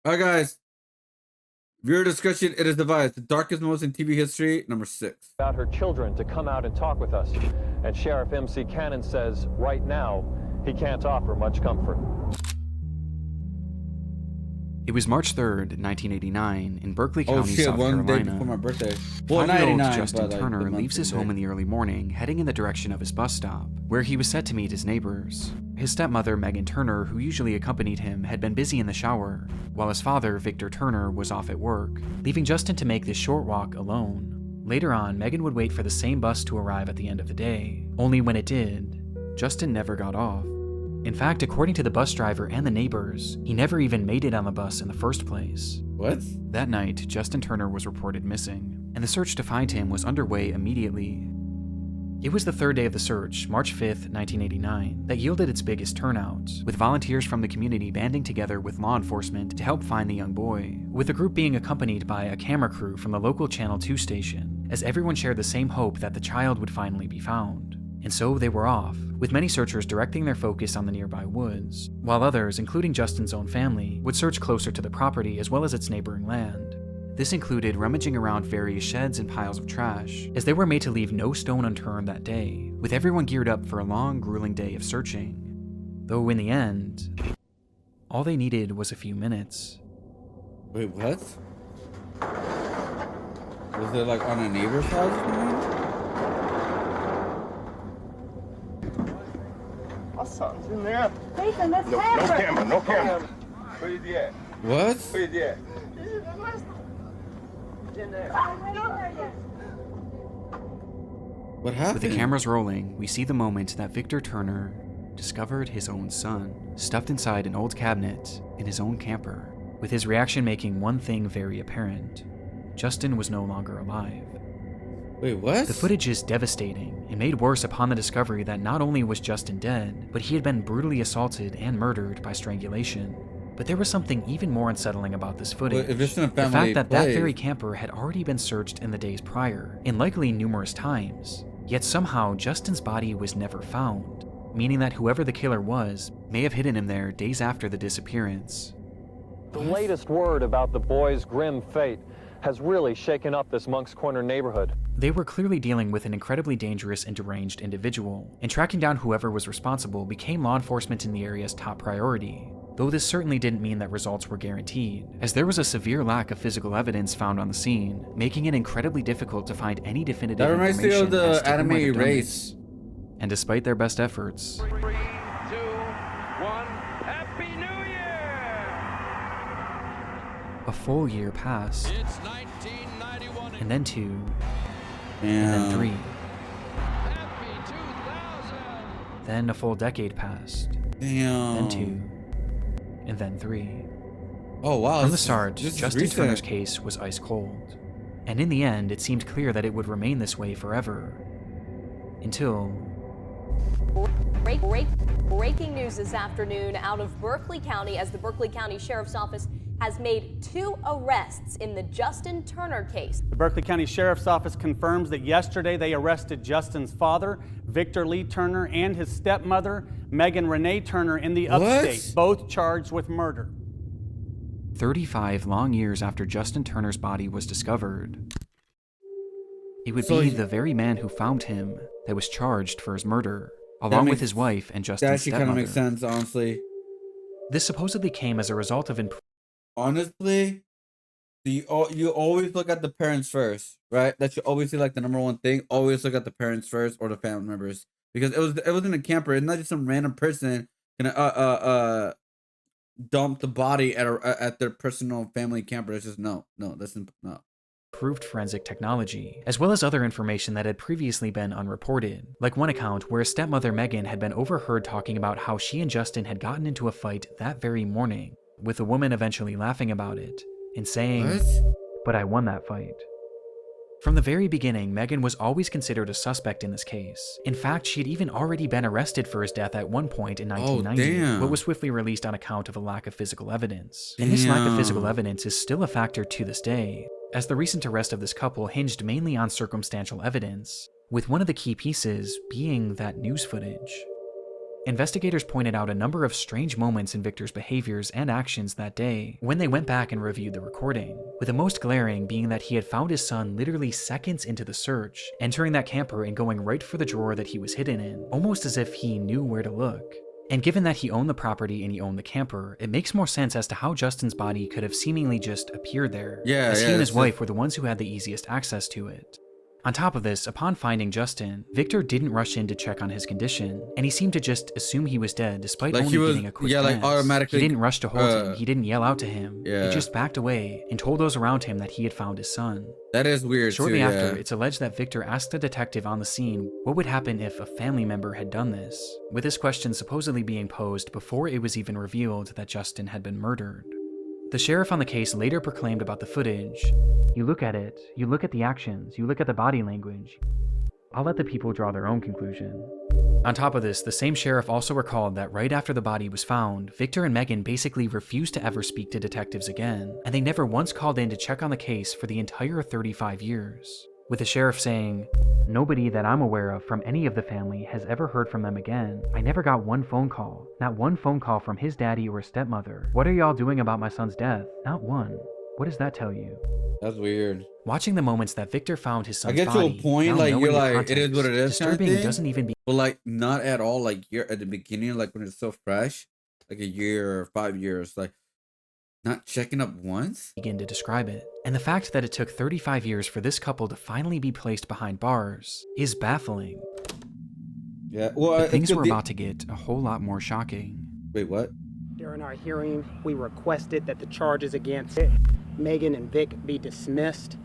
Alright, guys. Viewer discussion, it is divided. The darkest moments in TV history, number 6. About her children to come out and talk with us. And Sheriff MC Cannon says right now he can't offer much comfort. It was March 3rd, 1989, in Berkeley County, South one day Carolina. before my birthday. Well, 5-year-old 99, Justin but, Turner the month leaves his and home day. in the early morning, heading in the direction of his bus stop, where he was set to meet his neighbors. His stepmother, Megan Turner, who usually accompanied him, had been busy in the shower, while his father, Victor Turner, was off at work, leaving Justin to make this short walk alone. Later on, Megan would wait for the same bus to arrive at the end of the day, only when it did, Justin never got off. In fact, according to the bus driver and the neighbors, he never even made it on the bus in the first place. What? That night, Justin Turner was reported missing, and the search to find him was underway immediately. It was the third day of the search, March 5th, 1989, that yielded its biggest turnout, with volunteers from the community banding together with law enforcement to help find the young boy, with the group being accompanied by a camera crew from the local Channel 2 station, as everyone shared the same hope that the child would finally be found. And so they were off, with many searchers directing their focus on the nearby woods, while others, including Justin's own family, would search closer to the property as well as its neighboring land. This included rummaging around various sheds and piles of trash, as they were made to leave no stone unturned that day, with everyone geared up for a long, grueling day of searching. Though in the end, all they needed was a few minutes. Wait, what? Was it like on a neighbor's house or something? Something's in there. Nathan, that's No camera, no camera. Where is he at? What? Where is he at? in there. I went in there yet. What happened? With the cameras rolling, we see the moment that Victor Turner discovered his own son, stuffed inside an old cabinet in his own camper, with his reaction making one thing very apparent. Justin was no longer alive. Wait, what? The footage is devastating, and made worse upon the discovery that not only was Justin dead, but he had been brutally assaulted and murdered by strangulation. But there was something even more unsettling about this footage. If it's in a the family fact that that place. very camper had already been searched in the days prior, and likely numerous times. Yet somehow, Justin's body was never found, meaning that whoever the killer was may have hidden him there days after the disappearance. The latest word about the boy's grim fate has really shaken up this Monk's Corner neighborhood. They were clearly dealing with an incredibly dangerous and deranged individual, and tracking down whoever was responsible became law enforcement in the area's top priority. Though this certainly didn't mean that results were guaranteed, as there was a severe lack of physical evidence found on the scene, making it incredibly difficult to find any definitive That reminds me information of the as to who anime might have done Erase. this. And despite their best efforts, 3, 2, 1, Happy New Year! a full year passed, It's 1991 and then 2, and Damn. then 3. Happy 2000! Then a full decade passed, Damn. then 2, and then 3. Oh wow. From the this is- start, this is Justin recent. Turner's case was ice cold. And in the end, it seemed clear that it would remain this way forever. Until... Breaking news this afternoon out of Berkeley County, as the Berkeley County Sheriff's Office has made 2 arrests in the Justin Turner case. The Berkeley County Sheriff's Office confirms that yesterday they arrested Justin's father, Victor Lee Turner, and his stepmother, Megan Renee Turner, in the What? upstate, both charged with murder. 35 long years after Justin Turner's body was discovered, it would So be he- the very man who found him that was charged for his murder, along with makes- his wife and That Justin's actually kind of stepmother. makes sense, honestly. This supposedly came as a result of Honestly, you always look at the parents first, right? That should always be like the number one thing. Always look at the parents first or the family members, because it wasn't a camper. It's not just some random person gonna dump the body at their personal family camper. It's just no. improved forensic technology, as well as other information that had previously been unreported, like one account where stepmother Megan had been overheard talking about how she and Justin had gotten into a fight that very morning, with the woman eventually laughing about it and saying, What? "But I won that fight." From the very beginning, Megan was always considered a suspect in this case. In fact, she had even already been arrested for his death at one point in 1990, damn. but was swiftly released on account of a lack of physical evidence. And this lack of physical Damn. evidence is still a factor to this day, as the recent arrest of this couple hinged mainly on circumstantial evidence, with one of the key pieces being that news footage. Investigators pointed out a number of strange moments in Victor's behaviors and actions that day when they went back and reviewed the recording, with the most glaring being that he had found his son literally seconds into the search, entering that camper and going right for the drawer that he was hidden in, almost as if he knew where to look. And given that he owned the property and he owned the camper, it makes more sense as to how Justin's body could have seemingly just appeared there, as he and his wife were the ones who had the easiest access to it. On top of this, upon finding Justin, Victor didn't rush in to check on his condition, and he seemed to just assume he was dead despite only getting a quick glance. Automatically. He didn't rush to hold him, he didn't yell out to him, he just backed away and told those around him that he had found his son. That is weird. Shortly after, it's alleged that Victor asked a detective on the scene what would happen if a family member had done this, with this question supposedly being posed before it was even revealed that Justin had been murdered. The sheriff on the case later proclaimed about the footage, "You look at it, you look at the actions, you look at the body language. I'll let the people draw their own conclusion." On top of this, the same sheriff also recalled that right after the body was found, Victor and Megan basically refused to ever speak to detectives again, and they never once called in to check on the case for the entire 35 years. With the sheriff saying, "Nobody that I'm aware of from any of the family has ever heard from them again. I never got one phone call. Not one phone call from his daddy or his stepmother. What are y'all doing about my son's death? Not one. What does that tell you?" That's weird. Watching the moments that Victor found his son's I get body, to a point now like knowing you're the like, context, it is what it is. disturbing doesn't even But like not at all. Like you're at the beginning, like when it's so fresh, like a year or 5 years, like not checking up once. begin to describe it. And the fact that it took 35 years for this couple to finally be placed behind bars is baffling. Yeah. Well, But things were about to get a whole lot more shocking. Wait, what? During our hearing, we requested that the charges against Megan and Vic be dismissed.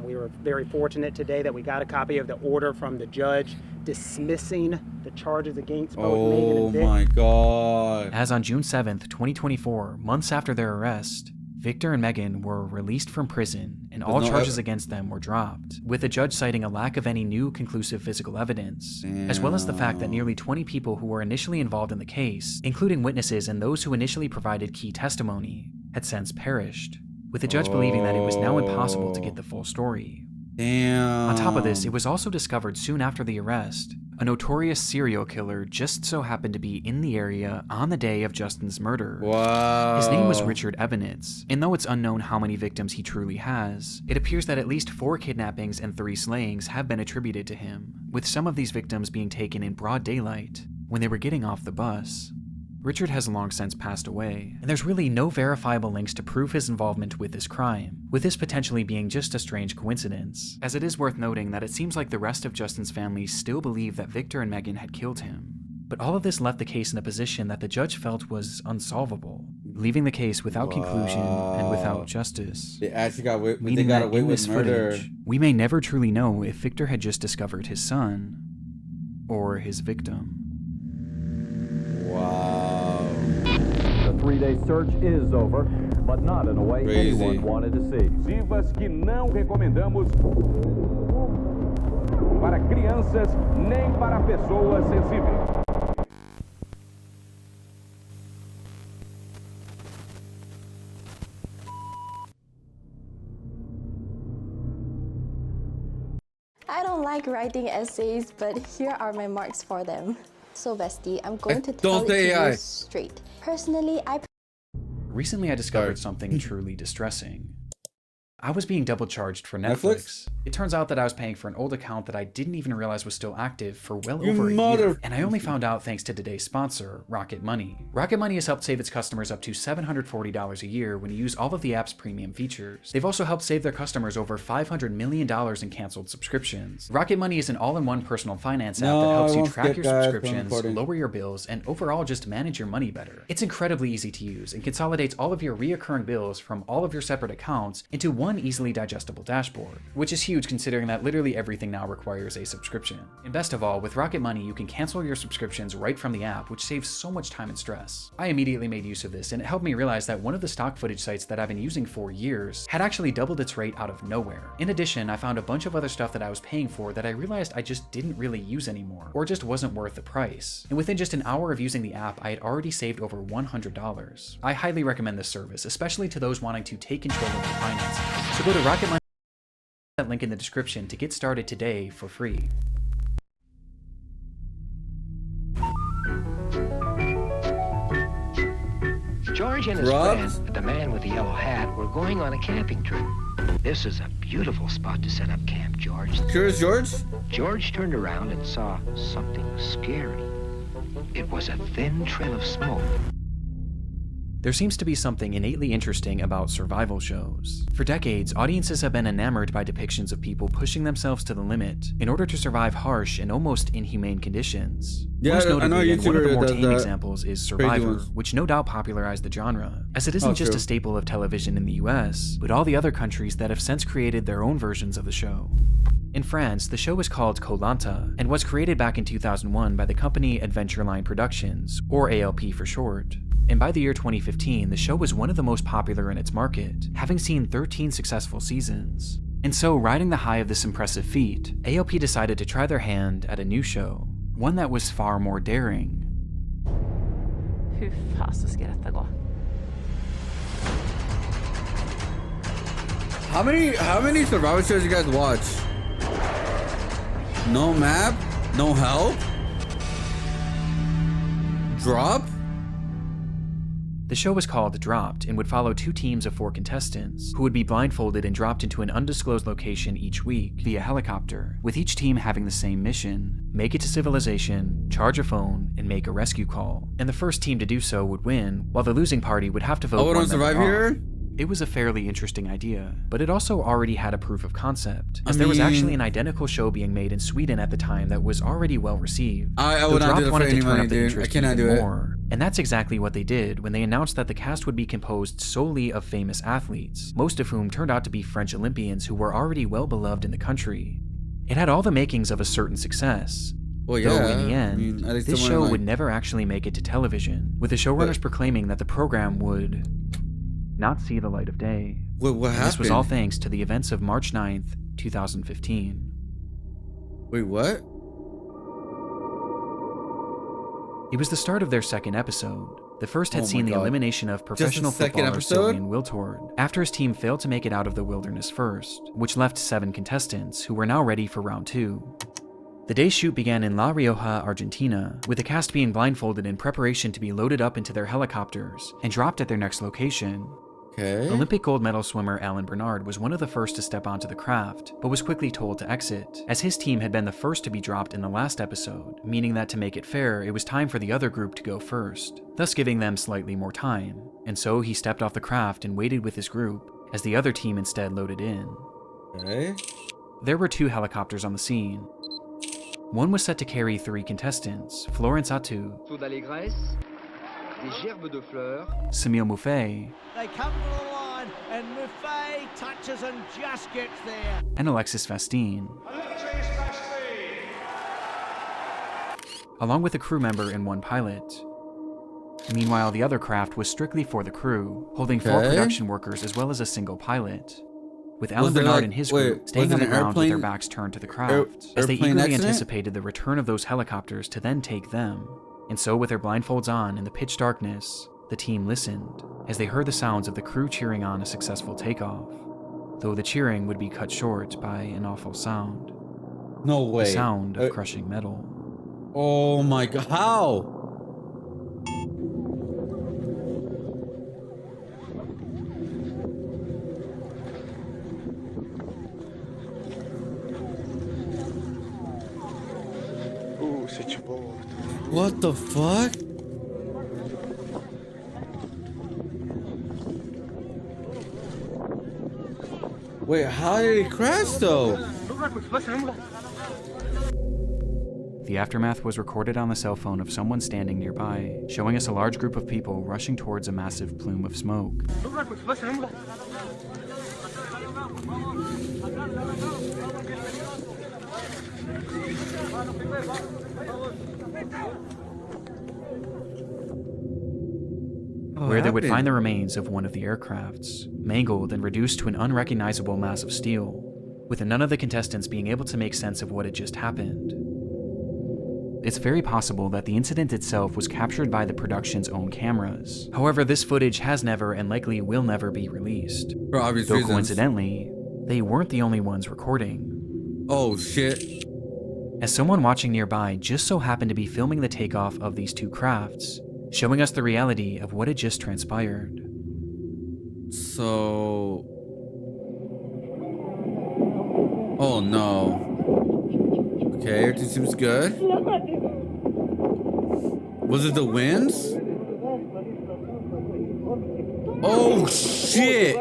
We were very fortunate today that we got a copy of the order from the judge dismissing the charges against both Megan and Vic. Oh my God. As on June 7th, 2024, months after their arrest, Victor and Megan were released from prison and all charges against them were dropped, with the judge citing a lack of any new conclusive physical evidence, as well as the fact that nearly 20 people who were initially involved in the case, including witnesses and those who initially provided key testimony, had since perished, with the judge believing that it was now impossible to get the full story. Damn. On top of this, it was also discovered soon after the arrest, a notorious serial killer just so happened to be in the area on the day of Justin's murder. Wow. His name was Richard Ebenitz, and though it's unknown how many victims he truly has, it appears that at least 4 kidnappings and 3 slayings have been attributed to him, with some of these victims being taken in broad daylight when they were getting off the bus. Richard has long since passed away, and there's really no verifiable links to prove his involvement with this crime, with this potentially being just a strange coincidence, as it is worth noting that it seems like the rest of Justin's family still believe that Victor and Megan had killed him. But all of this left the case in a position that the judge felt was unsolvable, leaving the case without conclusion and without justice. They actually got away. They Meaning got that away in with this murder. footage, we may never truly know if Victor had just discovered his son or his victim. Wow. The 3-day search is over, but not in a way Crazy. anyone wanted to see. Vivas que não recomendamos para crianças nem para pessoas sensíveis. I don't like writing essays, but here are my marks for them. So bestie, I'm going to tell it to AI. you straight. Personally, I Recently, I discovered something truly distressing. I was being double charged for Netflix. It turns out that I was paying for an old account that I didn't even realize was still active for well over a year. And I only found out thanks to today's sponsor, Rocket Money. Rocket Money has helped save its customers up to $740 a year when you use all of the app's premium features. They've also helped save their customers over $500 million in canceled subscriptions. Rocket Money is an all-in-one personal finance app that helps you track your subscriptions, lower your bills, and overall just manage your money better. It's incredibly easy to use and consolidates all of your reoccurring bills from all of your separate accounts into one easily digestible dashboard, which is huge considering that literally everything now requires a subscription. And best of all, with Rocket Money, you can cancel your subscriptions right from the app, which saves so much time and stress. I immediately made use of this, and it helped me realize that one of the stock footage sites that I've been using for years had actually doubled its rate out of nowhere. In addition, I found a bunch of other stuff that I was paying for that I realized I just didn't really use anymore, or just wasn't worth the price. And within just an hour of using the app, I had already saved over $100. I highly recommend this service, especially to those wanting to take control of their finances. So go to Rocket Money, that link in the description to get started today for free. George and his Drugs? friend, the man with the yellow hat, were going on a camping trip. This is a beautiful spot to set up camp, George. Curious George? George turned around and saw something scary. It was a thin trail of smoke. There seems to be something innately interesting about survival shows. For decades, audiences have been enamored by depictions of people pushing themselves to the limit in order to survive harsh and almost inhumane conditions. Yeah, Most I know notably, and one of the YouTuber more does tame that. examples is Crazy Survivor, ones. which no doubt popularized the genre, as it isn't just true. a staple of television in the US, but all the other countries that have since created their own versions of the show. In France, the show was called Koh Lanta and was created back in 2001 by the company Adventureline Productions, or ALP for short. And by the year 2015, the show was one of the most popular in its market, having seen 13 successful seasons. And so, riding the high of this impressive feat, ALP decided to try their hand at a new show, one that was far more daring. Hur fasen ska detta gå? How many survival shows you guys watch? No map? No help? Drop? The show was called Dropped and would follow two teams of 4 contestants who would be blindfolded and dropped into an undisclosed location each week via helicopter, with each team having the same mission: make it to civilization, charge a phone, and make a rescue call. And the first team to do so would win, while the losing party would have to vote Oh, we one don't member survive off. here? It was a fairly interesting idea, but it also already had a proof of concept, as I there was mean- actually an identical show being made in Sweden at the time that was already well received. I Though would not Dropped do that for wanted to any turn money, up the dude. I interest cannot even do it. more. And that's exactly what they did when they announced that the cast would be composed solely of famous athletes, most of whom turned out to be French Olympians who were already well beloved in the country. It had all the makings of a certain success. Well, Though yeah. in the end, I mean, at least this someone show like- would never actually make it to television, with the showrunners proclaiming that the program would not see the light of day. What And happened? this was all thanks to the events of March 9th, 2015. Wait, what? It was the start of their second episode. The first had Oh my seen the God. elimination of Just professional the second footballer episode? Sylvian Wiltord, after his team failed to make it out of the wilderness first, which left 7 contestants who were now ready for round 2. The day's shoot began in La Rioja, Argentina, with the cast being blindfolded in preparation to be loaded up into their helicopters and dropped at their next location. Okay. Olympic gold medal swimmer Alan Bernard was one of the first to step onto the craft, but was quickly told to exit, as his team had been the first to be dropped in the last episode, meaning that to make it fair, it was time for the other group to go first, thus giving them slightly more time. And so he stepped off the craft and waited with his group, as the other team instead loaded in. Okay. There were 2 helicopters on the scene. One was set to carry 3 contestants: Florence Atu, Samil Mouffe, They come to the line, and Muffet touches and just gets there. and Alexis Vastine, along with a crew member and 1 pilot. Meanwhile, the other craft was strictly for the crew, holding 4 Okay. production workers as well as a single pilot, with Alan there, Bernard like- and his wait, group staying was on it the an ground with their airplane- backs turned to the craft, as they airplane eagerly accident? anticipated the return of those helicopters to then take them. And so, with their blindfolds on in the pitch darkness, the team listened as they heard the sounds of the crew cheering on a successful takeoff, though the cheering would be cut short by an awful sound. No way. The sound of crushing metal. Oh my God. How? What the fuck? Wait, how did it crash though? The aftermath was recorded on the cell phone of someone standing nearby, showing us a large group of people rushing towards a massive plume of smoke. Where they would find the remains of one of the aircrafts, mangled and reduced to an unrecognizable mass of steel, with none of the contestants being able to make sense of what had just happened. It's very possible that the incident itself was captured by the production's own cameras. However, this footage has never and likely will never be released. For obvious Though reasons. coincidentally, they weren't the only ones recording. Oh shit. As someone watching nearby just so happened to be filming the takeoff of these 2 crafts, showing us the reality of what had just transpired. So... Oh no. Okay, everything seems good. Was it the winds? Oh shit!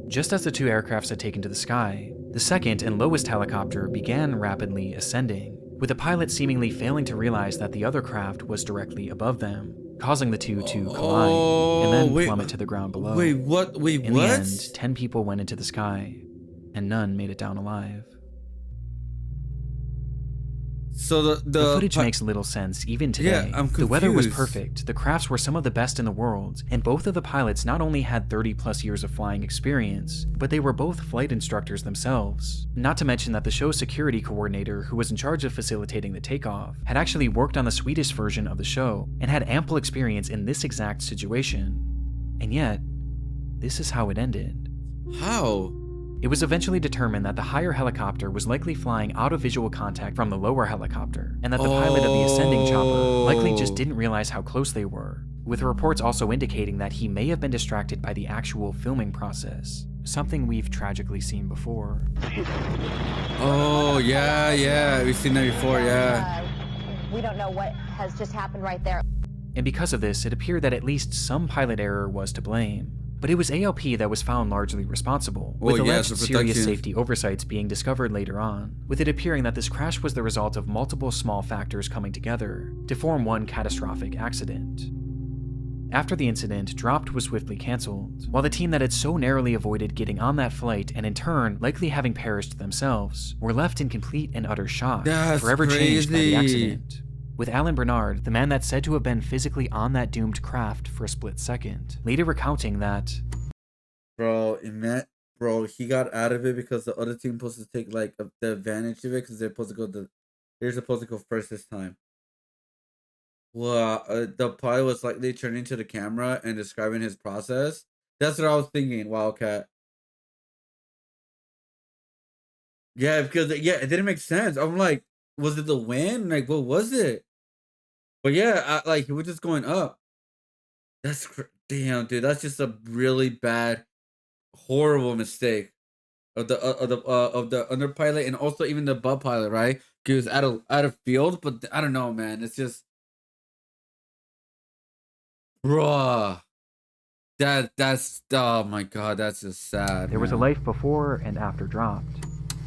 Just as the two aircrafts had taken to the sky, the second and lowest helicopter began rapidly ascending, with the pilot seemingly failing to realize that the other craft was directly above them, causing the two to collide and then plummet to the ground below. Wait, what? Wait, In what? the end, 10 people went into the sky, and none made it down alive. So the footage makes little sense even today. Yeah, I'm confused. The weather was perfect, the crafts were some of the best in the world, and both of the pilots not only had 30 plus years of flying experience, but they were both flight instructors themselves. Not to mention that the show's security coordinator, who was in charge of facilitating the takeoff, had actually worked on the Swedish version of the show and had ample experience in this exact situation. And yet, this is how it ended. How? It was eventually determined that the higher helicopter was likely flying out of visual contact from the lower helicopter, and that the pilot of the ascending chopper likely just didn't realize how close they were, with reports also indicating that he may have been distracted by the actual filming process, something we've tragically seen before. Oh, yeah, we've seen that before, yeah. We don't know what has just happened right there. And because of this, it appeared that at least some pilot error was to blame. But it was ALP that was found largely responsible, with alleged serious safety oversights being discovered later on, with it appearing that this crash was the result of multiple small factors coming together to form one catastrophic accident. After the incident, Dropped was swiftly cancelled, while the team that had so narrowly avoided getting on that flight and in turn likely having perished themselves were left in complete and utter shock, forever changed by the accident. With Alan Bernard, the man that's said to have been physically on that doomed craft for a split second, later recounting that, Bro, he got out of it because the other team supposed to take like the advantage of it because they're supposed to they're supposed to go first this time. Well, the pilot was likely turning to the camera and describing his process. That's what I was thinking, Wildcat. Yeah, because it didn't make sense. I'm like, was it the wind? Like, what was it? But yeah, like he was just going up. That's damn, dude. That's just a really bad, horrible mistake of the underpilot and also even the above pilot, right? He was out of field, but I don't know, man. It's just, bruh. That's oh my god, that's just sad. There was a life before and after Dropped,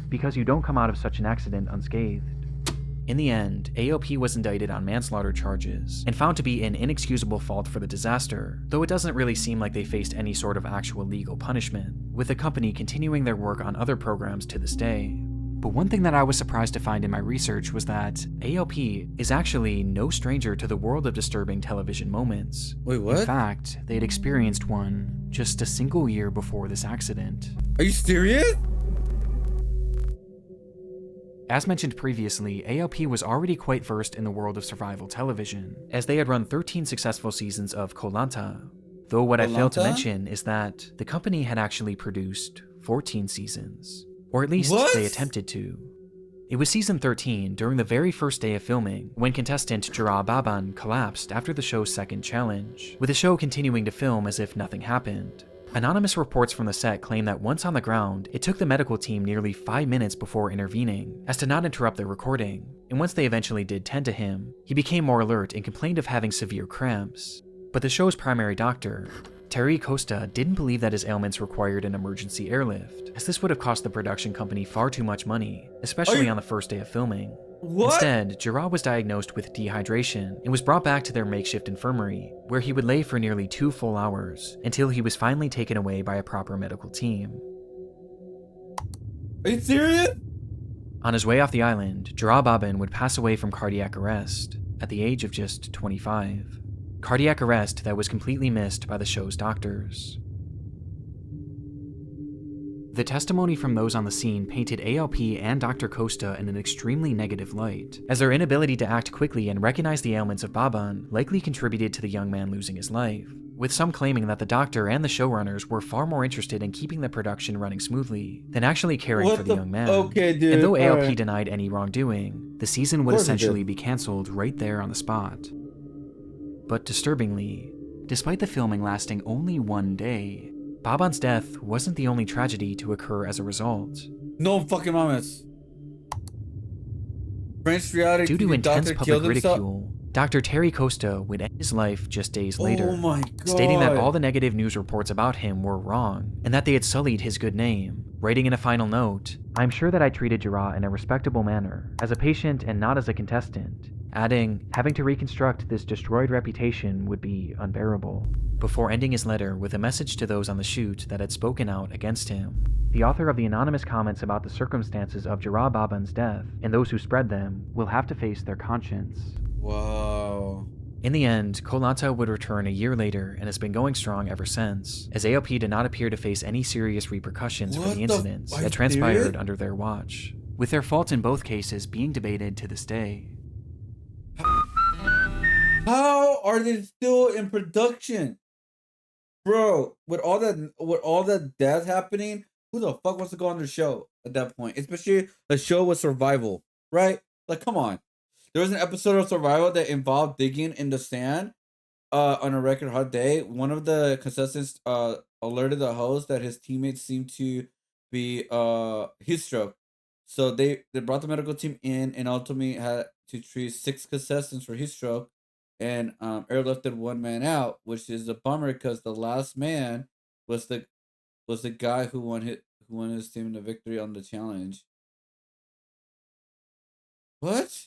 because you don't come out of such an accident unscathed. In the end, AOP was indicted on manslaughter charges and found to be an inexcusable fault for the disaster, though it doesn't really seem like they faced any sort of actual legal punishment, with the company continuing their work on other programs to this day. But one thing that I was surprised to find in my research was that AOP is actually no stranger to the world of disturbing television moments. Wait, what? In fact, they had experienced one just a single year before this accident. Are you serious? As mentioned previously, AOP was already quite versed in the world of survival television, as they had run 13 successful seasons of Koh Lanta. Though what I failed to mention is that the company had actually produced 14 seasons, or at least they attempted to. It was season 13, during the very first day of filming, when contestant Jara Baban collapsed after the show's second challenge, with the show continuing to film as if nothing happened. Anonymous reports from the set claim that once on the ground, it took the medical team nearly 5 minutes before intervening, as to not interrupt their recording, and once they eventually did tend to him, he became more alert and complained of having severe cramps. But the show's primary doctor, Terry Costa, didn't believe that his ailments required an emergency airlift, as this would have cost the production company far too much money, especially on the first day of filming. Instead, Jara was diagnosed with dehydration and was brought back to their makeshift infirmary, where he would lay for nearly 2 full hours, until he was finally taken away by a proper medical team. Are you serious? On his way off the island, Jara Baban would pass away from cardiac arrest at the age of just 25. Cardiac arrest that was completely missed by the show's doctors. The testimony from those on the scene painted ALP and Dr. Costa in an extremely negative light, as their inability to act quickly and recognize the ailments of Baban likely contributed to the young man losing his life, with some claiming that the doctor and the showrunners were far more interested in keeping the production running smoothly than actually caring for the young man. Okay, dude. And though AOP alright. denied any wrongdoing, the season would course he essentially did. be cancelled right there on the spot. But disturbingly, despite the filming lasting only one day, Baban's death wasn't the only tragedy to occur as a result. No fucking mamas. French reality Due to TV intense doctor public killed himself. ridicule, Dr. Terry Costa would end his life just days later, Oh my god. stating that all the negative news reports about him were wrong and that they had sullied his good name, writing in a final note, "I'm sure that I treated Jarrah in a respectable manner, as a patient and not as a contestant," adding, "having to reconstruct this destroyed reputation would be unbearable," before ending his letter with a message to those on the shoot that had spoken out against him. The author of the anonymous comments about the circumstances of Jarrah Baban's death, and those who spread them, will have to face their conscience. Wow. In the end, Koh Lanta would return a year later and has been going strong ever since, as AOP did not appear to face any serious repercussions for What the the incidents f- that are transpired serious? under their watch, with their faults in both cases being debated to this day. How are they still in production? Bro, with all that death happening, who the fuck wants to go on the show at that point? Especially a show with survival, right? Like, come on. There was an episode of Survival that involved digging in the sand on a record hot day. One of the contestants alerted the host that his teammates seemed to be heat stroke. So they brought the medical team in and ultimately had to treat 6 contestants for heat stroke and airlifted one man out, which is a bummer because the last man was the guy who won his team the victory on the challenge. What?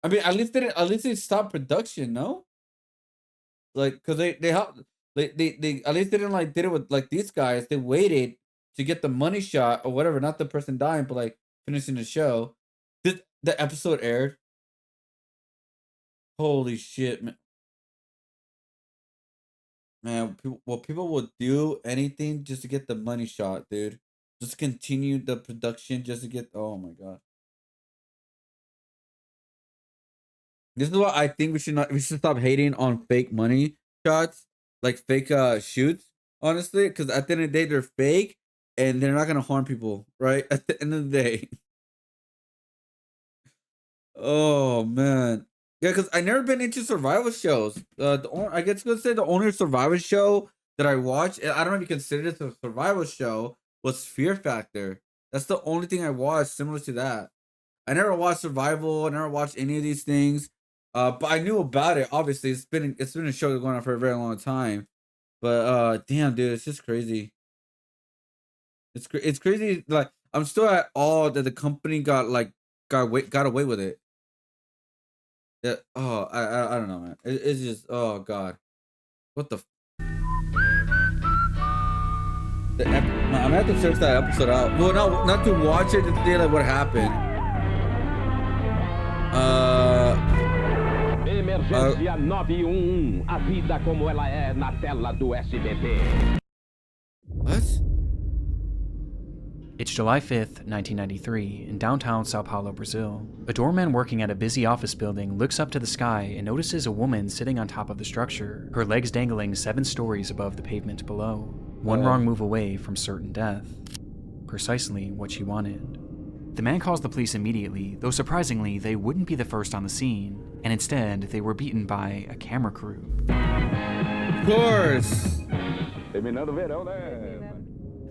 I mean, at least they stopped production, no? Like, cause they helped, they at least they didn't like did it with like these guys. They waited to get the money shot or whatever, not the person dying, but like finishing the show. The episode aired. Holy shit, man! Man, people will do anything just to get the money shot, dude. Just continue the production just to get. Oh my god. This is what I think we should stop hating on fake money shots, like fake shoots, honestly, because at the end of the day they're fake and they're not gonna harm people, right? At the end of the day. Oh man. Yeah, because I never been into survival shows. I guess gonna say the only survival show that I watched, I don't know if you consider it a survival show, was Fear Factor. That's the only thing I watched similar to that. I never watched Survival. I never watched any of these things. But I knew about it. Obviously, it's been a show going on for a very long time. But damn, dude, it's just crazy. It's crazy. Like I'm still at awe that the company got away with it. Yeah. Oh, I don't know, man. It's just oh god, what the. I'm gonna have to search that episode out. Well, not to watch it, to see like what happened. Emergência 911. A vida como ela é na tela do SBT. What? It's July 5th, 1993, in downtown Sao Paulo, Brazil. A doorman working at a busy office building looks up to the sky and notices a woman sitting on top of the structure, her legs dangling 7 stories above the pavement below. One wrong move away from certain death. Precisely what she wanted. The man calls the police immediately, though surprisingly, they wouldn't be the first on the scene, and instead, they were beaten by a camera crew. Of course! The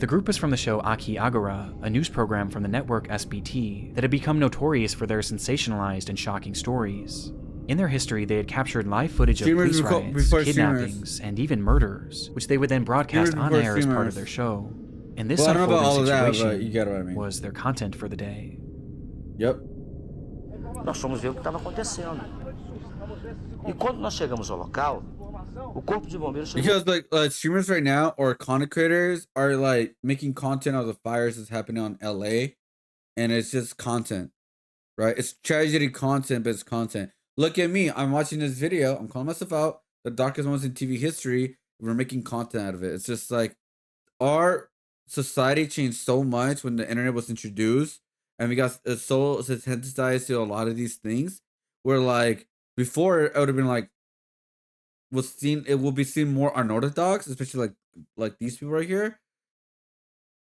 group is from the show Aqui Agora, a news program from the network SBT that had become notorious for their sensationalized and shocking stories. In their history, they had captured live footage of police riots, kidnappings, and even murders, which they would then broadcast on air as part of their show. And this unfolding situation was their content for the day. Yep. Nós fomos ver o que estava acontecendo. E quando nós chegamos ao local, o corpo de bombeiros because like streamers right now or content creators are like making content of the fires that's happening on LA, and it's just content, right? It's tragedy content, but it's content. Look at me, I'm watching this video, I'm calling myself out, the darkest moments in TV history. We're making content out of it. It's just like our society changed so much when the internet was introduced, and we got so desensitized to a lot of these things. Where like before, it would have been like it will be seen more unorthodox, especially like these people right here.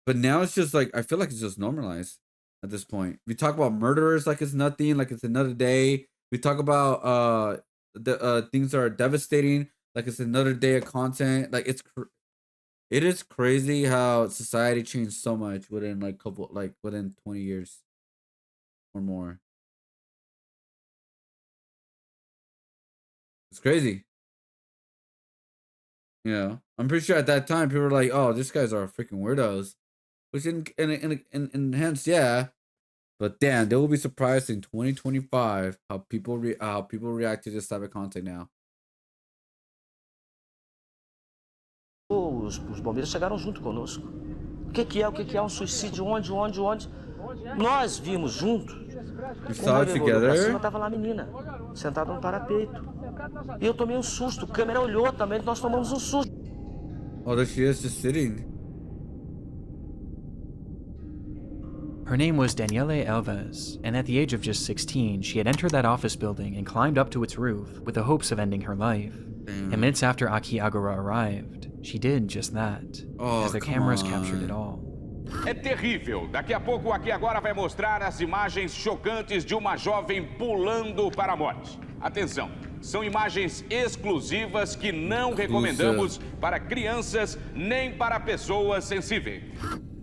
But now it's just like I feel like it's just normalized at this point. We talk about murderers like it's nothing, like it's another day. We talk about the things that are devastating, like it's another day of content. Like it is crazy how society changed so much within within 20 years or more. It's crazy. You know, I'm pretty sure at that time people were like, "Oh, these guys are freaking weirdos," which in hence, yeah. But damn, they will be surprised in 2025 how people react to this type of content now. Os bombeiros chegaram junto conosco. O que é? O que é um suicídio? Onde? Nós vimos junto. Saw it together. Estava lá a menina, sentada no parapeito. E eu tomei um susto. A câmera olhou também, nós tomamos um susto. Oh, there she is, just sitting. Her name was Daniele Alves, and at the age of just 16, she had entered that office building and climbed up to its roof with the hopes of ending her life. And minutes after Aki Agora arrived, she did just that, as the cameras captured it all. É terrível. Daqui a pouco, aqui agora vai mostrar as imagens chocantes de uma jovem pulando para a morte. Atenção, são imagens exclusivas que não recomendamos para crianças nem para pessoas sensíveis.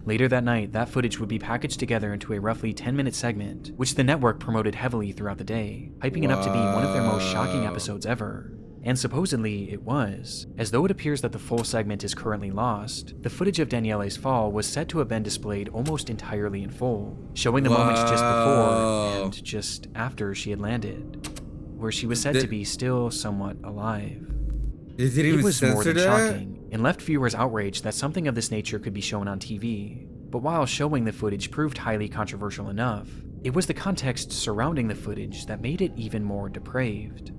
Later that night, that footage would be packaged together into a roughly 10-minute segment, which the network promoted heavily throughout the day, hyping it up to be one of their most shocking episodes ever. And supposedly, it was. As though it appears that the full segment is currently lost, the footage of Daniele's fall was said to have been displayed almost entirely in full, showing the moments just before and just after she had landed, where she was said to be still somewhat alive. It was more than shocking, and left viewers outraged that something of this nature could be shown on TV. But while showing the footage proved highly controversial enough, it was the context surrounding the footage that made it even more depraved.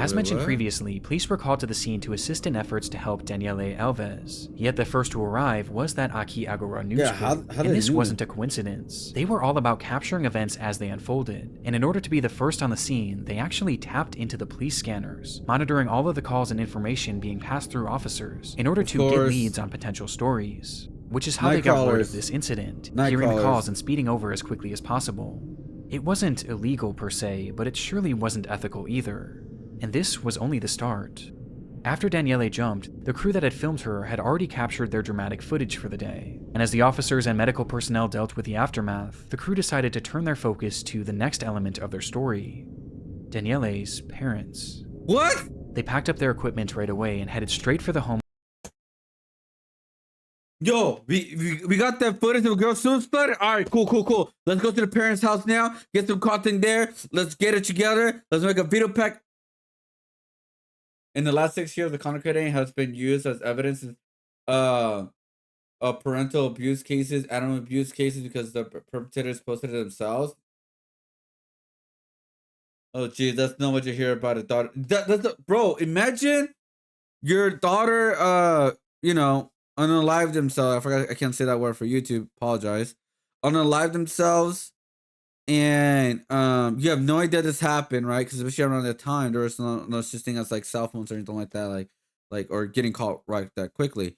As mentioned previously, police were called to the scene to assist in efforts to help Daniele Alves. Yet the first to arrive was that Aki Agora news crew, and this wasn't a coincidence. They were all about capturing events as they unfolded, and in order to be the first on the scene, they actually tapped into the police scanners, monitoring all of the calls and information being passed through officers in order to get leads on potential stories. Which is how they got word of this incident, hearing the calls and speeding over as quickly as possible. It wasn't illegal per se, but it surely wasn't ethical either. And this was only the start. After Daniele jumped, the crew that had filmed her had already captured their dramatic footage for the day. And as the officers and medical personnel dealt with the aftermath, the crew decided to turn their focus to the next element of their story. Daniele's parents. What? They packed up their equipment right away and headed straight for the home. Yo, we got that footage of a girl suicide spotted. All right, cool. Let's go to the parents' house now. Get some content there. Let's get it together. Let's make a video pack. In the last 6 years, the content creating has been used as evidence of parental abuse cases, animal abuse cases, because the perpetrators posted it themselves. Oh, geez, that's not what you hear about a daughter. Bro, imagine your daughter, unalive themselves. I forgot, I can't say that word for YouTube. Apologize. Unalive themselves, and you have no idea this happened, right? Because especially around that time, there was no such thing as like cell phones or anything like that, like or getting caught right that quickly.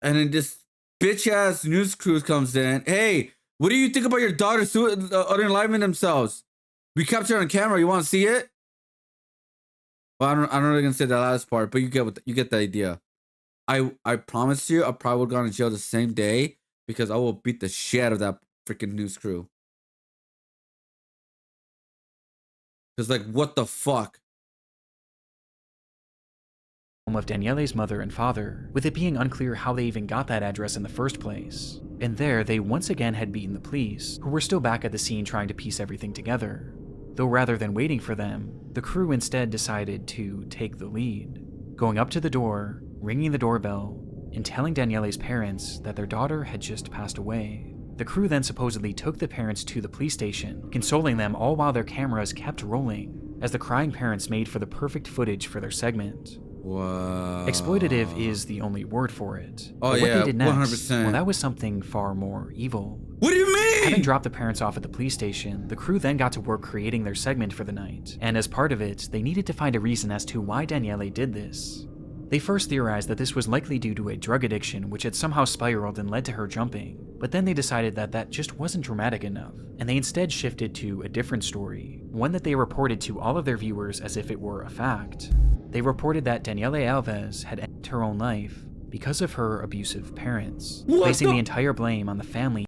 And then this bitch ass news crew comes in. Hey, what do you think about your daughter unaliving themselves? We captured it on camera. You want to see it? Well, I'm not really gonna say the last part, but you get the idea. I promise you, I probably would have gone to jail the same day because I will beat the shit out of that freaking news crew. Because, like, what the fuck? Home of Daniele's mother and father, with it being unclear how they even got that address in the first place. And there, they once again had beaten the police, who were still back at the scene trying to piece everything together. Though rather than waiting for them, the crew instead decided to take the lead, going up to the door, ringing the doorbell, and telling Daniele's parents that their daughter had just passed away. The crew then supposedly took the parents to the police station, consoling them all while their cameras kept rolling, as the crying parents made for the perfect footage for their segment. Wow. Exploitative is the only word for it. Oh, but what yeah, they did next, 100%. well, that was something far more evil. What do you Having dropped the parents off at the police station, the crew then got to work creating their segment for the night, and as part of it, they needed to find a reason as to why Daniele did this. They first theorized that this was likely due to a drug addiction which had somehow spiraled and led to her jumping, but then they decided that that just wasn't dramatic enough, and they instead shifted to a different story, one that they reported to all of their viewers as if it were a fact. They reported that Daniele Alves had ended her own life because of her abusive parents, placing the entire blame on the family.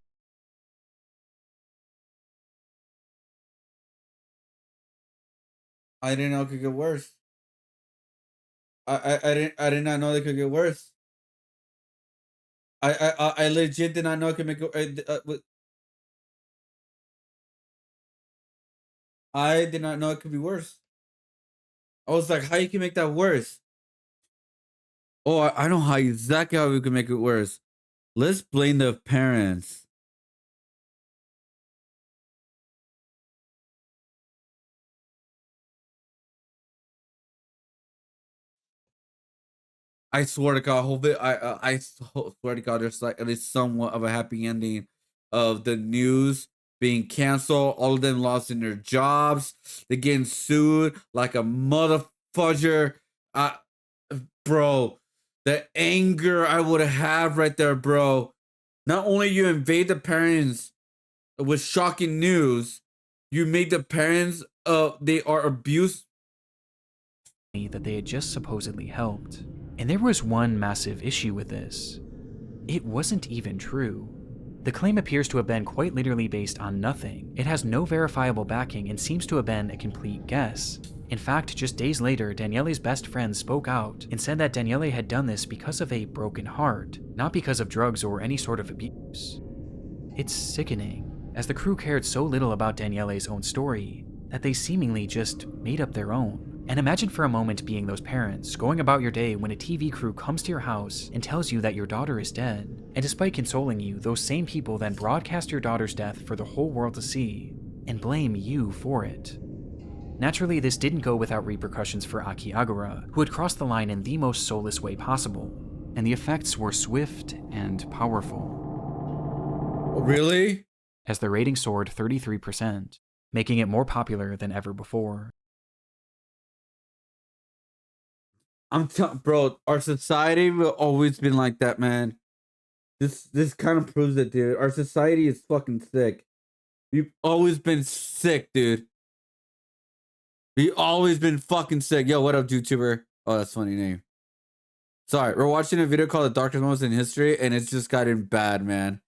I didn't know it could get worse. I did not know they could get worse. I legit did not know it could make it. I did not know it could be worse. I was like, how you can make that worse? Oh, I know how exactly how we can make it worse. Let's blame the parents. I swear to God, hope it. Swear to God, there's like at least somewhat of a happy ending of the news being canceled. All of them lost in their jobs. They're getting sued like a motherfudger. Bro, the anger I would have right there, bro. Not only you invade the parents with shocking news, you make the parents they are abused That they had just supposedly helped. And there was one massive issue with this. It wasn't even true. The claim appears to have been quite literally based on nothing. It has no verifiable backing and seems to have been a complete guess. In fact, just days later, Daniele's best friend spoke out and said that Daniele had done this because of a broken heart, not because of drugs or any sort of abuse. It's sickening, as the crew cared so little about Daniele's own story that they seemingly just made up their own. And imagine for a moment being those parents, going about your day when a TV crew comes to your house and tells you that your daughter is dead. And despite consoling you, those same people then broadcast your daughter's death for the whole world to see, and blame you for it. Naturally, this didn't go without repercussions for Aki Agura, who had crossed the line in the most soulless way possible, and the effects were swift and powerful. Really? As the rating soared 33%, making it more popular than ever before. Bro, our society will always been like that, man. This kind of proves it, dude. Our society is fucking sick. We've always been sick, dude. We've always been fucking sick. Yo, what up, YouTuber? Oh, that's a funny name. Sorry, we're watching a video called The Darkest Moments in History, and it's just gotten bad, man.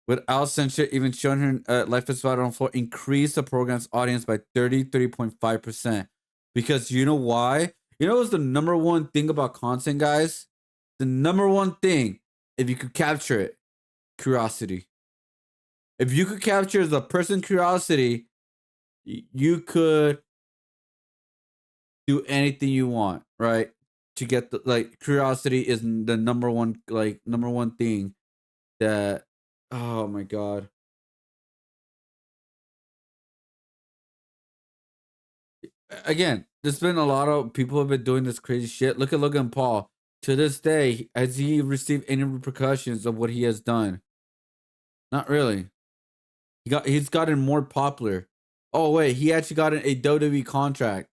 Without censure, even showing her life is vital on floor increased the program's audience by 33.5%. Because you know why? You know what's the number one thing about content, guys? The number one thing, if you could capture it, curiosity. If you could capture the person's curiosity, you could do anything you want, right? To get the curiosity is the number one thing that, oh my God. Again, there's been a lot of people have been doing this crazy shit. Look at Logan Paul. To this day, has he received any repercussions of what he has done? Not really. He's gotten more popular. Oh wait, he actually got a WWE contract.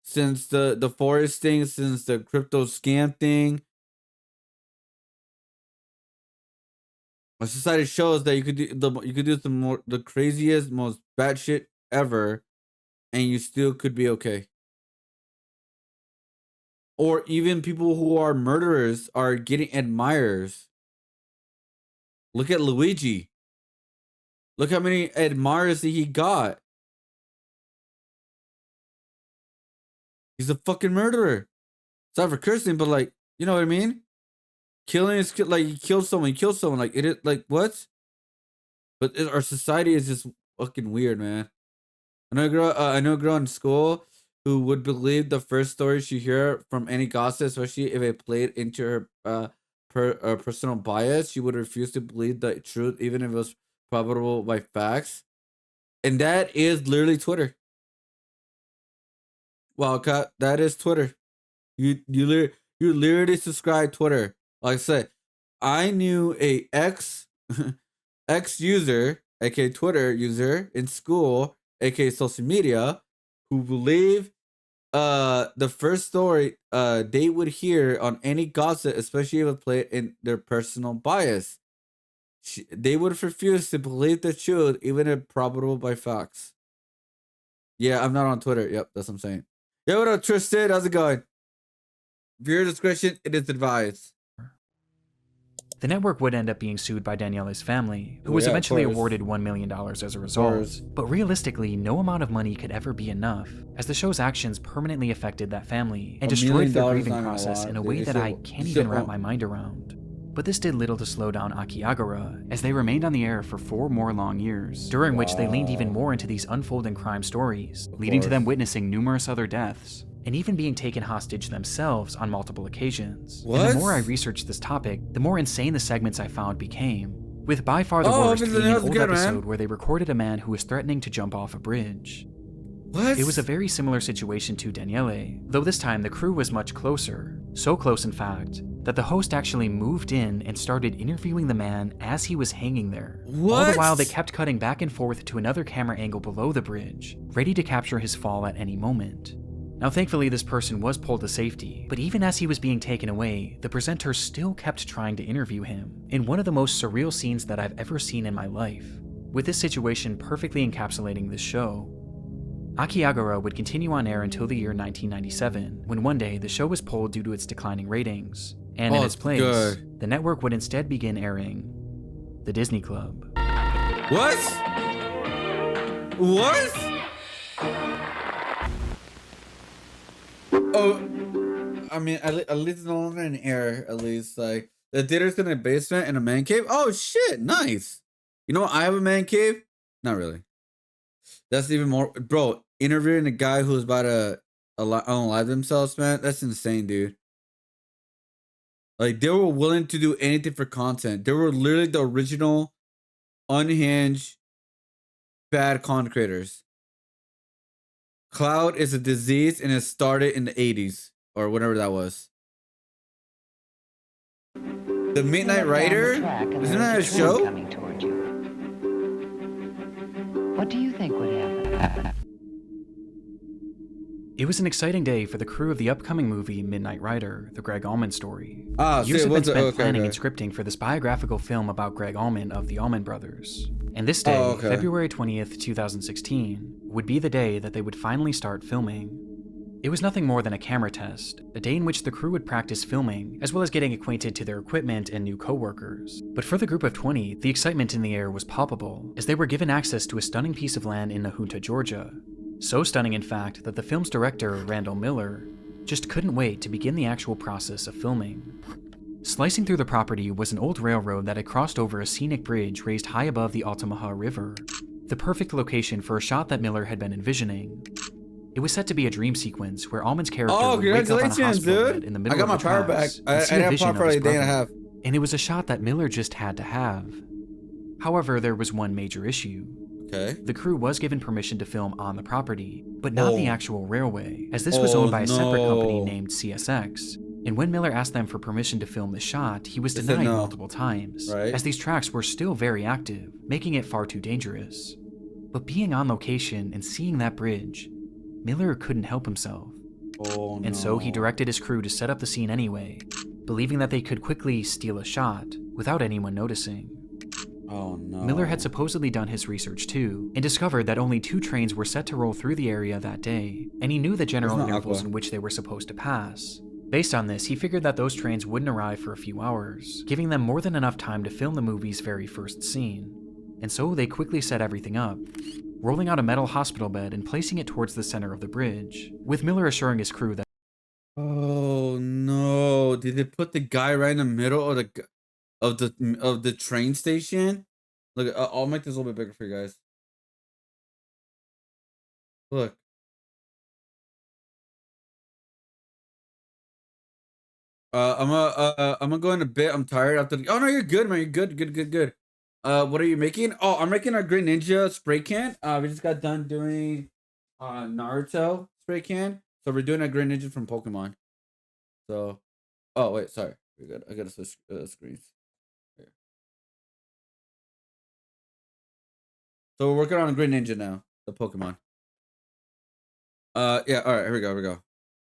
Since the forest thing, since the crypto scam thing. Our society shows that you could do the craziest, most bad shit ever, and you still could be okay. Or even people who are murderers are getting admirers. Look at Luigi. Look how many admirers that he got. He's a fucking murderer. Sorry for cursing, but like, you know what I mean? Killing is like he killed someone. Like it is like what? But our society is just fucking weird, man. I know a girl in school who would believe the first story she hear from any gossip, especially if it played into her personal bias. She would refuse to believe the truth, even if it was probable by facts. And that is literally Twitter. Wildcat, that is Twitter. You literally subscribe Twitter. Like I said, I knew a ex user, aka Twitter user in school, aka social media, who believed the first story they would hear on any gossip, especially if it played in their personal bias. They would refuse to believe the truth, even if probable by facts. Yeah, I'm not on Twitter. Yep, that's what I'm saying. Yo, what up, Tristan? How's it going? Viewer discretion, it is advised. The network would end up being sued by Daniele's family, who Oh, was yeah, of eventually course. awarded $1 million as a course. result. But realistically, no amount of money could ever be enough, as the show's actions permanently affected that family and $1 destroyed their million grieving not a process lot. in a They way that still- I they can't still even wrap won't. my mind around. But this did little to slow down Akiagara, as they remained on the air for 4 more long years, during which they leaned even more into these unfolding crime stories, leading to them witnessing numerous other deaths, and even being taken hostage themselves on multiple occasions. And the more I researched this topic, the more insane the segments I found became, with by far the worst everything being an else old good, man. episode where they recorded a man who was threatening to jump off a bridge. What? It was a very similar situation to Daniele, though this time the crew was much closer. So close, in fact, that the host actually moved in and started interviewing the man as he was hanging there. All What? the while, they kept cutting back and forth to another camera angle below the bridge, ready to capture his fall at any moment. Now, thankfully, this person was pulled to safety, but even as he was being taken away, the presenter still kept trying to interview him, in one of the most surreal scenes that I've ever seen in my life, with this situation perfectly encapsulating this show. Akiagara would continue on air until the year 1997, when one day the show was pulled due to its declining ratings, and in its place, good. the network would instead begin airing The Disney Club. What? What? Oh, I mean, at least no longer in air. At least like the theater's in a basement in a man cave. Oh shit, nice. You know, I have a man cave. Not really. That's even more, bro. Interviewing a guy who's about to unalive themselves, man. That's insane, dude. Like they were willing to do anything for content. They were literally the original, unhinged, bad content creators. Cloud is a disease and it started in the 80s or whatever that was. The Midnight Rider? Isn't that a show? Coming toward you. What do you think would happen? It was an exciting day for the crew of the upcoming movie Midnight Rider, the Greg Allman story. Ah, Years see, had been what's spent okay, planning okay. and scripting for this biographical film about Greg Allman of the Allman Brothers. And this day, February 20th, 2016, would be the day that they would finally start filming. It was nothing more than a camera test, a day in which the crew would practice filming, as well as getting acquainted to their equipment and new co-workers. But for the group of 20, the excitement in the air was palpable, as they were given access to a stunning piece of land in Nahunta, Georgia. So stunning, in fact, that the film's director, Randall Miller, just couldn't wait to begin the actual process of filming. Slicing through the property was an old railroad that had crossed over a scenic bridge raised high above the Altamaha River, the perfect location for a shot that Miller had been envisioning. It was set to be a dream sequence where Allman's character would wake up on a hospital bed in the middle I got of the my power back. tracks I and see a had vision power of for his a day and a brother. half. And it was a shot that Miller just had to have. However, there was one major issue. Okay. The crew was given permission to film on the property, but not the actual railway, as this was owned by a separate company named CSX. And when Miller asked them for permission to film the shot, he was They said denied no. multiple times, Right. as these tracks were still very active, making it far too dangerous. But being on location and seeing that bridge, Miller couldn't help himself. Oh, And so he directed his crew to set up the scene anyway, believing that they could quickly steal a shot without anyone noticing. Oh no. Miller had supposedly done his research too, and discovered that only 2 trains were set to roll through the area that day, and he knew the general It's not intervals Aqua. in which they were supposed to pass. Based on this, he figured that those trains wouldn't arrive for a few hours, giving them more than enough time to film the movie's very first scene. And so they quickly set everything up, rolling out a metal hospital bed and placing it towards the center of the bridge, with Miller assuring his crew that Oh no! Did they put the guy right in the middle of the train station? Look, I'll make this a little bit bigger for you guys. Look. I'm gonna go in a bit. I'm tired after. Oh no, you're good, man. You're good. What are you making? Oh, I'm making a Green Ninja spray can. We just got done doing Naruto spray can, so we're doing a Green Ninja from Pokemon. So, oh wait, sorry. We're good. I gotta switch screens. So we're working on a Green Ninja now. The Pokemon. Yeah. All right. Here we go.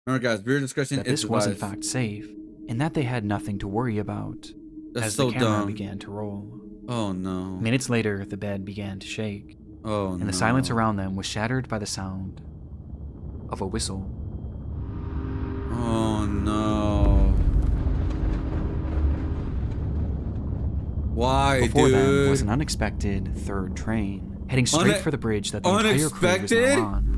Remember, guys, viewer discretion That is this was in advised. fact safe, and that they had nothing to worry about. That's as so the camera dumb. began to roll. Oh no. Minutes later, the bed began to shake. Oh and the silence around them was shattered by the sound of a whistle. Oh no. Why, Before dude? them was an unexpected third train, heading straight for the bridge that the entire crew was now on.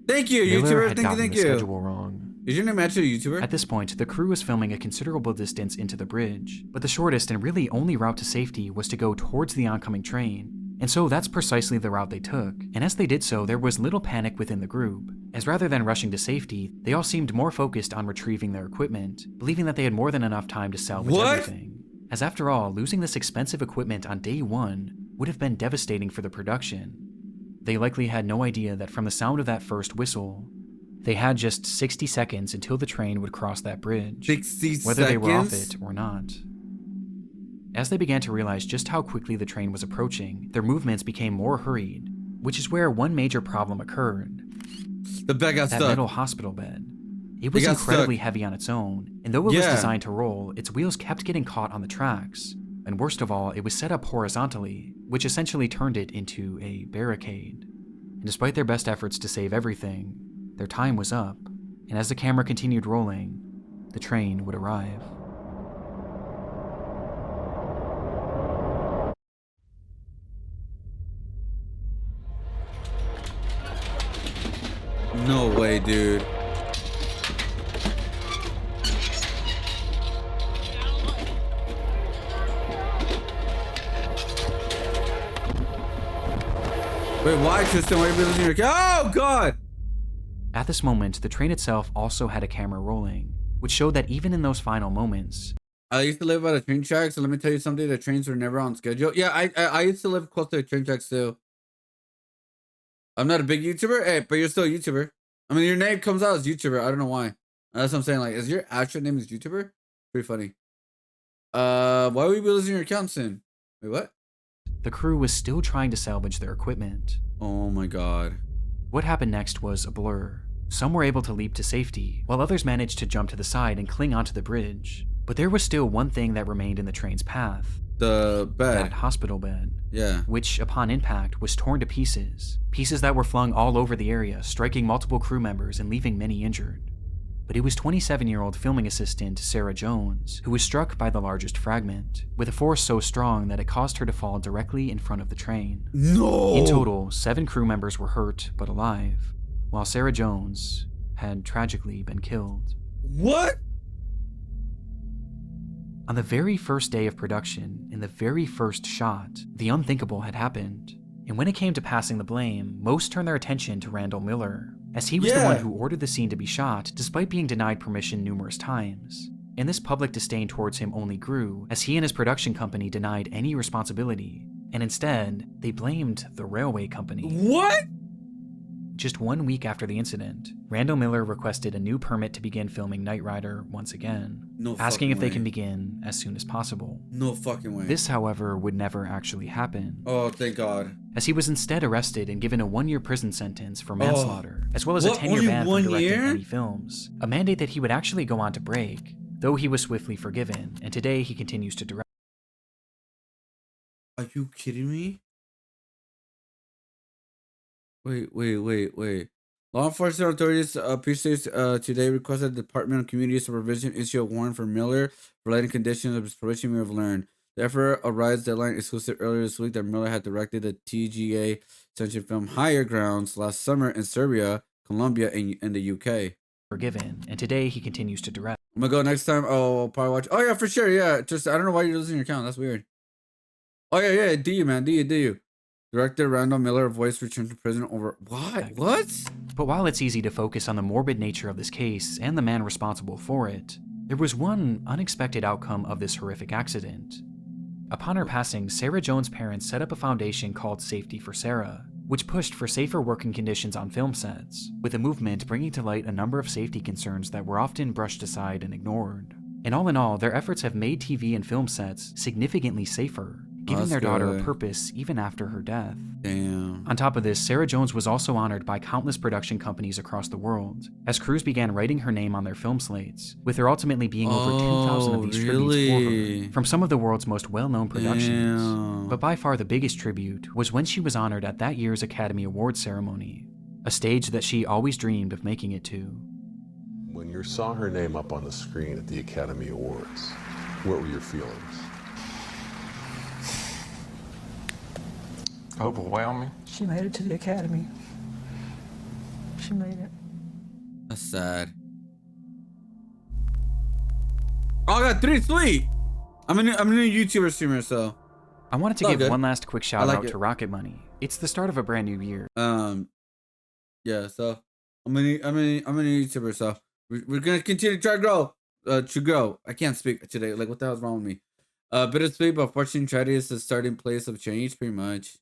Thank you, Miller YouTuber. had Thank gotten you. the schedule wrong. Is your name actually a YouTuber? At this point, the crew was filming a considerable distance into the bridge, but the shortest and really only route to safety was to go towards the oncoming train. And so that's precisely the route they took, and as they did so, there was little panic within the group, as rather than rushing to safety, they all seemed more focused on retrieving their equipment, believing that they had more than enough time to salvage everything. As after all, losing this expensive equipment on day one would have been devastating for the production. They likely had no idea that from the sound of that first whistle, they had just 60 seconds until the train would cross that bridge, 60 whether they were off seconds? it or not. As they began to realize just how quickly the train was approaching, their movements became more hurried, which is where one major problem occurred. The bed got that stuck. metal hospital bed. It was got incredibly stuck. heavy on its own, and though it was designed to roll, its wheels kept getting caught on the tracks. And worst of all, it was set up horizontally, which essentially turned it into a barricade. And despite their best efforts to save everything, their time was up, and as the camera continued rolling, the train would arrive. No way, dude. Wait, why, Tristan? Why are you losing your Oh, God! At this moment, the train itself also had a camera rolling, which showed that even in those final moments, I used to live by the train tracks, so let me tell you something. The trains were never on schedule. Yeah, I used to live close to the train tracks too. I'm not a big YouTuber, hey, but you're still a YouTuber. I mean, your name comes out as YouTuber. I don't know why. That's what I'm saying. Like, is your actual name is YouTuber? Pretty funny. Why would we be losing your account soon? Wait, what? the crew was still trying to salvage their equipment. Oh my God. What happened next was a blur. Some were able to leap to safety, while others managed to jump to the side and cling onto the bridge. But there was still one thing that remained in the train's path. The bed. That hospital bed. Yeah. Which, upon impact, was torn to pieces. Pieces that were flung all over the area, striking multiple crew members and leaving many injured. But it was 27-year-old filming assistant Sarah Jones who was struck by the largest fragment, with a force so strong that it caused her to fall directly in front of the train. No! In total, 7 crew members were hurt but alive, while Sarah Jones had tragically been killed. What? On the very first day of production, in the very first shot, the unthinkable had happened. And when it came to passing the blame, most turned their attention to Randall Miller, as he was the one who ordered the scene to be shot despite being denied permission numerous times. And this public disdain towards him only grew as he and his production company denied any responsibility, and instead, they blamed the railway company. What? Just 1 week after the incident, Randall Miller requested a new permit to begin filming Knight Rider once again, asking if they can begin as soon as possible. No fucking way. This, however, would never actually happen. Oh, thank God. As he was instead arrested and given a 1-year prison sentence for manslaughter, as well as a 10-year ban from directing any films, a mandate that he would actually go on to break, though he was swiftly forgiven, and today he continues to direct. Are you kidding me? Wait. Law enforcement authorities today requested the Department of Community Supervision issue a warrant for Miller relating conditions of his probation. We have learned. The effort arrives deadline exclusive earlier this week that Miller had directed the TGA sanctioned film Higher Grounds last summer in Serbia, Colombia, and the UK. Forgiven, and today he continues to direct. I'm gonna go next time. Oh, I'll probably watch. Oh yeah, for sure. Yeah, just I don't know why you're losing your account. That's weird. Oh yeah. Do you, man? Do you? Director Randall Miller voiced return to prison over what? But while it's easy to focus on the morbid nature of this case and the man responsible for it, there was one unexpected outcome of this horrific accident. Upon her passing, Sarah Jones' parents set up a foundation called Safety for Sarah, which pushed for safer working conditions on film sets, with the movement bringing to light a number of safety concerns that were often brushed aside and ignored. And all in all, their efforts have made TV and film sets significantly safer, giving That's their daughter a good. purpose even after her death. Damn. On top of this, Sarah Jones was also honored by countless production companies across the world, as crews began writing her name on their film slates, with there ultimately being over 2,000 of these tributes for her, from some of the world's most well-known productions. Damn. But by far the biggest tribute was when she was honored at that year's Academy Awards ceremony, a stage that she always dreamed of making it to. When you saw her name up on the screen at the Academy Awards, what were your feelings? Overwhelming. She made it to the Academy. She made it. That's sad. Oh, I got 3 sweet. I'm a new YouTuber streamer, so. I wanted to It's all give good. one last quick shout I like out it. to Rocket Money. It's the start of a brand new year. Yeah, so I'm a new YouTuber, so we're gonna continue to try to grow. I can't speak today. Like, what the hell's wrong with me? Bittersweet, but fortune tragedy is the starting place of change, pretty much.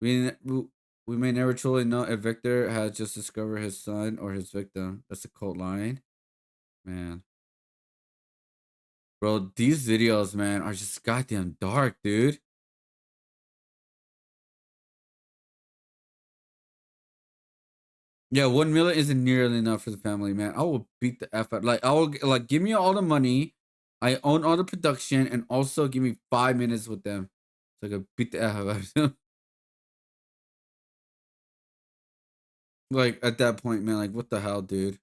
We may never truly know if Victor has just discovered his son or his victim. That's a cold line, man. Bro, these videos, man, are just goddamn dark, dude. Yeah, 1 million isn't nearly enough for the family, man. I will beat the F out. Like, I will, like, give me all the money. I own all the production, and also give me 5 minutes with them, so I can beat the F out of them. Like, at that point, man, like, what the hell, dude?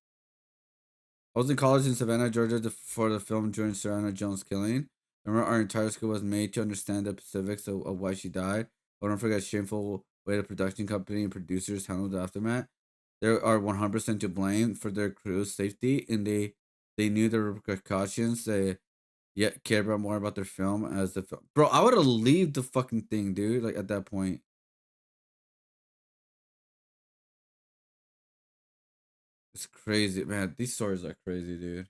I was in college in Savannah, Georgia, for the film during Serena Jones' killing. Remember, our entire school was made to understand the specifics of why she died. But don't forget, shameful way the production company and producers handled the aftermath. They are 100% to blame for their crew's safety, and they knew the repercussions. They yet cared about more about their film as the film. Bro, I would have leave the fucking thing, dude. Like, at that point. It's crazy, man. These stories are crazy, dude.